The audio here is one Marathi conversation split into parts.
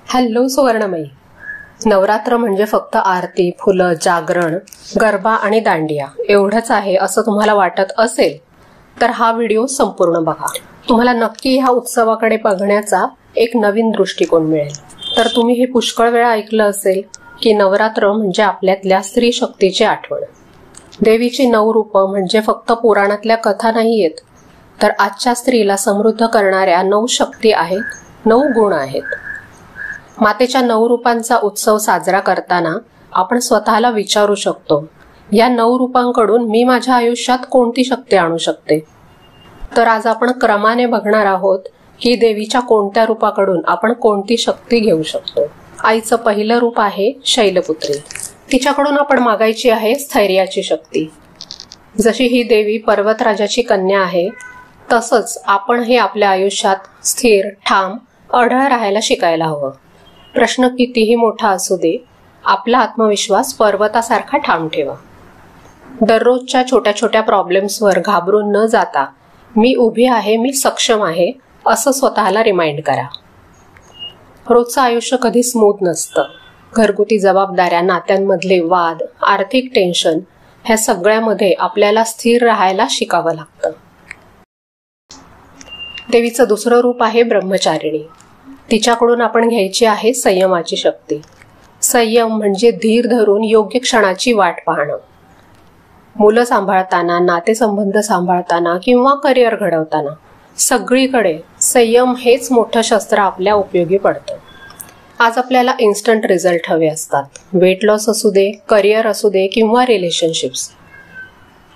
हॅलो सुवर्णमयी. नवरात्र म्हणजे फक्त आरती, फुलं, जागरण, गरबा आणि दांडिया एवढंच आहे असं तुम्हाला वाटत असेल तर हा व्हिडिओ संपूर्ण बघा. तुम्हाला नक्की ह्या उत्सवाकडे बघण्याचा एक नवीन दृष्टिकोन मिळेल. तर तुम्ही हे पुष्कळ वेळा ऐकलं असेल की नवरात्र म्हणजे आपल्यातल्या स्त्री शक्तीची आठवण. देवीची 9 रूपं म्हणजे फक्त पुराणातल्या कथा नाहीयेत, तर आजच्या स्त्रीला समृद्ध करणाऱ्या 9 शक्ती आहेत, 9 गुण आहेत. मातेच्या 9 रूपांचा उत्सव साजरा करताना आपण स्वतःला विचारू शकतो, या 9 रूपांकडून मी माझ्या आयुष्यात कोणती शक्ती आणू शकते. तर आज आपण क्रमाने बघणार आहोत की देवीच्या कोणत्या रूपाकडून आपण कोणती शक्ती घेऊ शकतो. आईचं पहिलं रूप आहे शैलपुत्री. तिच्याकडून आपण मागायची आहे स्थैर्याची शक्ती. जशी ही देवी पर्वतराजाची कन्या आहे, तसंच आपण हे आपल्या आयुष्यात स्थिर, ठाम, अढळ राहायला शिकायला हवं. प्रश्न कितीही मोठा असू दे, आपला आत्मविश्वास पर्वतासारखा ठाम ठेवा. दररोजच्या छोट्या छोट्या प्रॉब्लेम्सवर घाबरून न जाता मी उभी आहे, मी सक्षम आहे असं स्वतःला रिमाइंड करा. रोजचं आयुष्य कधी स्मूथ नसतं. घरगुती जबाबदाऱ्या, नात्यांमधले वाद, आर्थिक टेन्शन ह्या सगळ्यामध्ये आपल्याला स्थिर राहायला शिकावं लागतं. देवीचं दुसरं रूप आहे ब्रह्मचारिणी. तिच्याकडून आपण घ्यायची आहे संयमाची शक्ती. संयम म्हणजे धीर धरून योग्य क्षणाची वाट पाहणं. मुलं सांभाळताना, नातेसंबंध सांभाळताना किंवा करिअर घडवताना सगळीकडे संयम हेच मोठं शस्त्र आपल्या उपयोगी पडतं. आज आपल्याला इन्स्टंट रिझल्ट हवे असतात. वेट लॉस असू दे, करिअर असू दे किंवा रिलेशनशिप्स.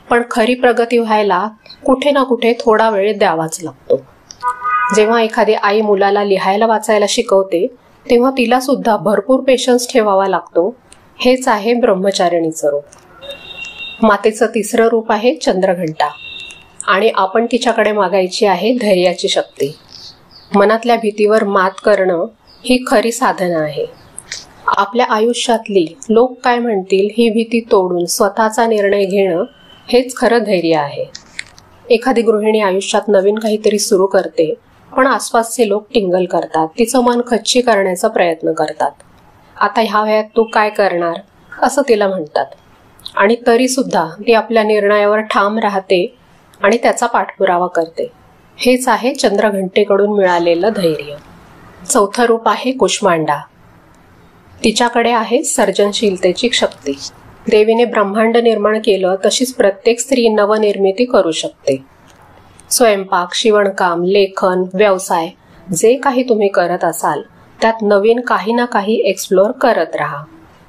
पण खरी प्रगती व्हायला कुठे ना कुठे थोडा वेळ द्यावाच लागतो. जेव्हा एखादी आई मुलाला लिहायला वाचायला शिकवते तेव्हा तिला सुद्धा भरपूर पेशन्स ठेवावा लागतो. हेच आहे ब्रह्मचारिणीचं रूप. मातेचं तिसरं रूप आहे चंद्रघंटा आणि आपण तिच्याकडे मागायची आहे धैर्याची शक्ती. मनातल्या भीतीवर मात करणं ही खरी साधना आहे. आपल्या आयुष्यातली लोक काय म्हणतील ही भीती तोडून स्वतःचा निर्णय घेणं हेच खरं धैर्य आहे. एखादी गृहिणी आयुष्यात नवीन काहीतरी सुरू करते, पण आसपासचे लोक टिंगल करतात, तिचं मन खच्ची करण्याचा प्रयत्न करतात. आता ह्या वयात तू काय करणार असं तिला म्हणतात, आणि तरी सुद्धा ती आपल्या निर्णयावर ठाम राहते आणि त्याचा पाठपुरावा करते. हेच आहे चंद्रघंटेकडून मिळालेलं धैर्य. चौथं रूप आहे कुष्मांडा. तिच्याकडे आहे सर्जनशीलतेची शक्ती. देवीने ब्रह्मांड निर्माण केलं, तशीच प्रत्येक स्त्री नवनिर्मिती करू शकते. स्वयंपाक, शिवणकाम, लेखन, व्यवसाय जे काही तुम्ही करत असाल त्यात नवीन काही ना काही एक्सप्लोर करत राहा.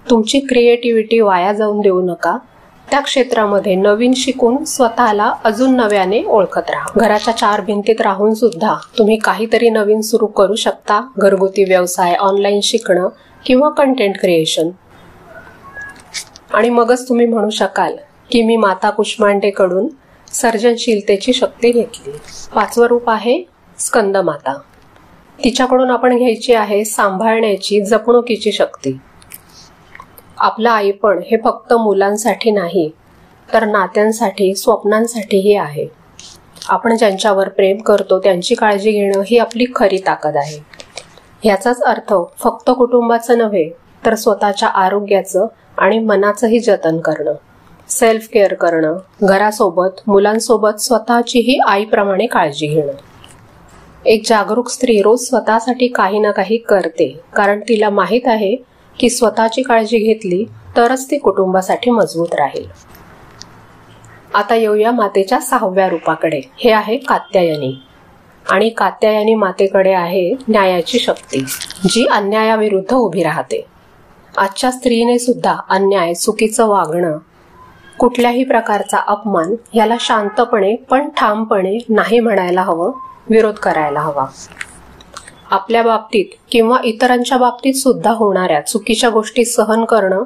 तुमची क्रिएटिव्हिटी वाया जाऊन देऊ नका. त्या क्षेत्रामध्ये नवीन शिकून स्वतःला अजून नव्याने ओळखत राहा. घराच्या 4 भिंतीत राहून सुद्धा तुम्ही काहीतरी नवीन सुरू करू शकता. घरगुती व्यवसाय, ऑनलाईन शिकणं किंवा कंटेंट क्रिएशन. आणि मगच तुम्ही म्हणू शकाल की मी माता कुष्मांडेकडून सर्जनशीलतेची शक्ती घेतली. 5वं रूप आहे स्कंदमाता. तिच्याकडून आपण घ्यायची आहे सांभाळण्याची, जपणुकीची शक्ती. आपलं आईपण हे फक्त मुलांसाठी नाही, तर नात्यांसाठी, स्वप्नांसाठीही आहे. आपण ज्यांच्यावर प्रेम करतो त्यांची काळजी घेणं ही आपली खरी ताकद आहे. याचाच अर्थ फक्त कुटुंबाचं नव्हे, तर स्वतःच्या आरोग्याचं आणि मनाचंही जतन करणं, सेल्फ केअर करणं, घरासोबत, मुलांसोबत स्वतःचीही आईप्रमाणे काळजी घेणं. एक जागरूक स्त्री रोज स्वतःसाठी काही ना काही करते, कारण तिला माहीत आहे की स्वतःची काळजी घेतली तरच ती कुटुंबासाठी मजबूत राहील. आता येऊया मातेच्या 6व्या रूपाकडे. हे आहे कात्यायनी. आणि कात्यायनी मातेकडे आहे न्यायाची शक्ती, जी अन्यायाविरुद्ध उभी राहते. आजच्या स्त्रीने सुद्धा अन्याय, चुकीचं वागणं, कुठल्याही प्रकारचा अपमान याला शांतपणे पण ठामपणे नाही म्हणायला हवं, विरोध करायला हवा. आपल्या बाबतीत किंवा इतरांच्या बाबतीत सुद्धा होणाऱ्या चुकीच्या गोष्टी सहन करणं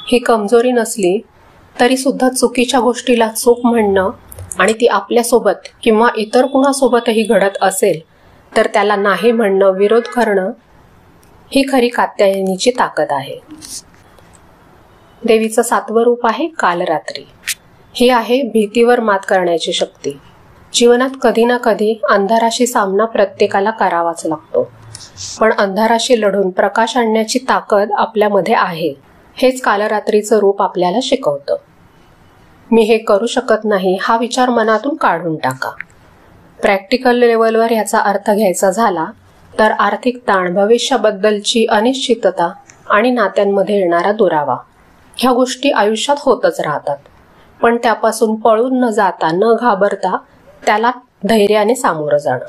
ही कमजोरी नसली तरी सुद्धा चुकीच्या गोष्टीला चूक म्हणणं आणि ती आपल्यासोबत किंवा इतर कुणासोबतही घडत असेल तर त्याला नाही म्हणणं, विरोध करणं ही खरी कात्यायनीची ताकद आहे. देवीचं 7वं रूप आहे कालरात्री. ही आहे भीतीवर मात करण्याची शक्ती. जीवनात कधी ना कधी अंधाराशी सामना प्रत्येकाला करावाच लागतो. पण अंधाराशी लढून प्रकाश आणण्याची ताकद आपल्यामध्ये आहे, हेच कालरात्रीचं रूप आपल्याला शिकवतं. मी हे करू शकत नाही हा विचार मनातून काढून टाका. प्रॅक्टिकल लेवलवर याचा अर्थ घ्यायचा झाला तर आर्थिक ताण, भविष्याबद्दलची अनिश्चितता आणि नात्यांमध्ये येणारा दुरावा, ह्या गोष्टी आयुष्यात होतच राहतात. पण त्यापासून पळून न जाता, न घाबरता त्याला धैर्याने सामोरं जाणं.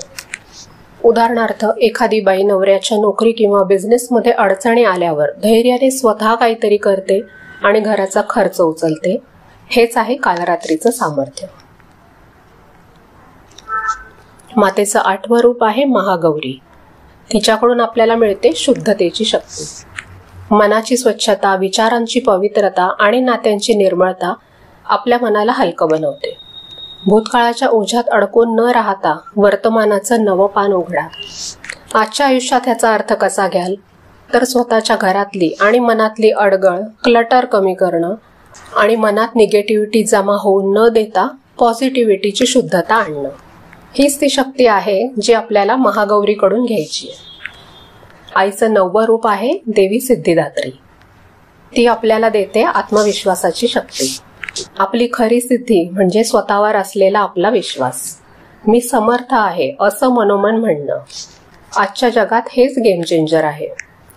उदाहरणार्थ, एखादी बाई नवऱ्याच्या नोकरी किंवा बिझनेसमध्ये अडचणी आल्यावर धैर्याने स्वतः काहीतरी करते आणि घराचा खर्च उचलते. हेच आहे कालरात्रीचं सामर्थ्य. मातेचं 8वं रूप आहे महागौरी. तिच्याकडून आपल्याला मिळते शुद्धतेची शक्ती. मनाची स्वच्छता, विचारांची पवित्रता आणि नात्यांची निर्मळता आपल्या मनाला हलकं बनवते. भूतकाळाच्या ओझ्यात अडकून न राहता वर्तमानाचं नवं पान उघडा. आजच्या आयुष्यात ह्याचा अर्थ कसा घ्याल तर स्वतःच्या घरातली आणि मनातली अडगळ, क्लटर कमी करणं आणि मनात निगेटिव्हिटी जमा होऊ न देता पॉझिटिव्हिटीची शुद्धता आणणं. हीच ती शक्ती आहे जी आपल्याला महागौरीकडून घ्यायची आहे. आईचं 9वं रूप आहे देवी सिद्धिदात्री. ती आपल्याला देते आत्मविश्वासाची शक्ती. आपली खरी सिद्धी म्हणजे स्वतःवर असलेला आपला विश्वास. मी समर्थ आहे असं मनोमन म्हणणं. आजच्या जगात हेच गेम चेंजर आहे.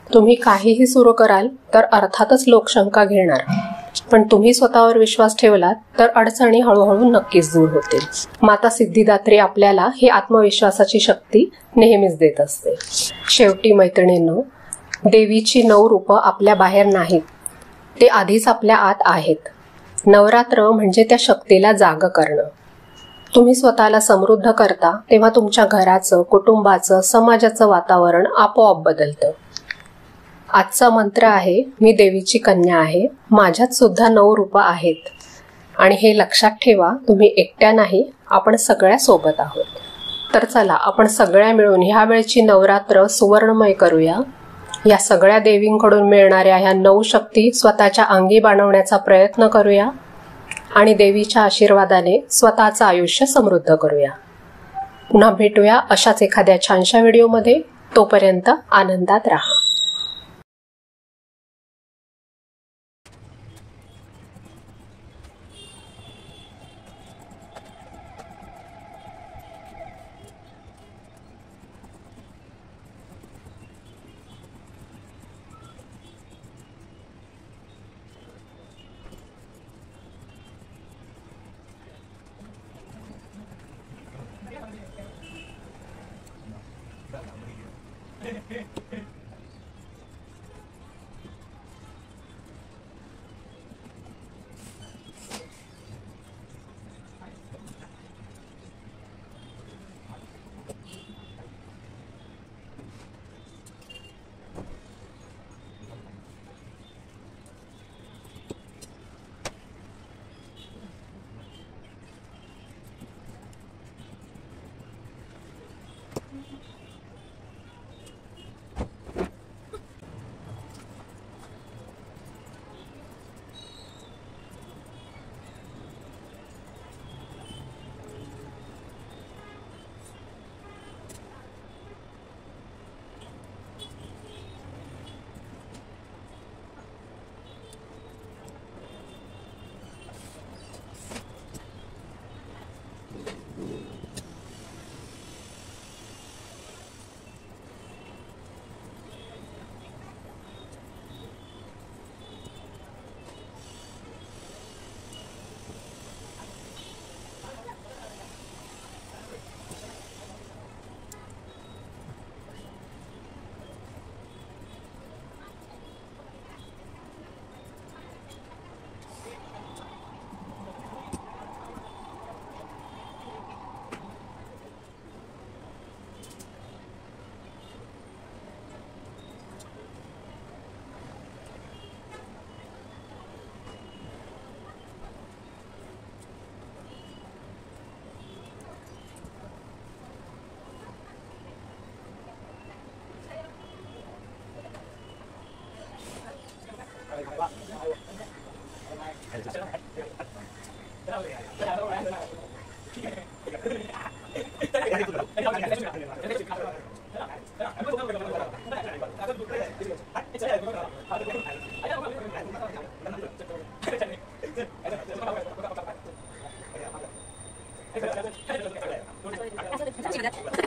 तुम्ही काहीही सुरू कराल तर अर्थातच लोक शंका घेणार, पण तुम्ही स्वतःवर विश्वास ठेवलात तर अडचणी हळूहळू नक्कीच दूर होतील. माता सिद्धिदात्री आपल्याला ही आत्मविश्वासाची शक्ती नेहमीच देत असते. शेवटी मैत्रिणींनो, देवीची 9 रूपं आपल्या बाहेर नाहीत, ते आधीच आपल्या आत आहेत. नवरात्र म्हणजे त्या शक्तीला जाग करणं. तुम्ही स्वतःला समृद्ध करता तेव्हा तुमच्या घराचं, कुटुंबाचं, समाजाचं वातावरण आपोआप बदलतं. आजचा मंत्र आहे, मी देवीची कन्या आहे, माझ्यात सुद्धा 9 रूपं आहेत. आणि हे लक्षात ठेवा, तुम्ही एकट्या नाही, आपण सगळ्या सोबत आहोत. तर चला, आपण सगळ्या मिळून ह्या वेळची नवरात्र सुवर्णमय करूया. या सगळ्या देवींकडून मिळणाऱ्या ह्या 9 शक्ती स्वतःच्या अंगी बाणवण्याचा प्रयत्न करूया आणि देवीच्या आशीर्वादाने स्वतःचं आयुष्य समृद्ध करूया. पुन्हा भेटूया अशाच एखाद्या छानशा व्हिडिओमध्ये. तोपर्यंत आनंदात राहा. Gracias.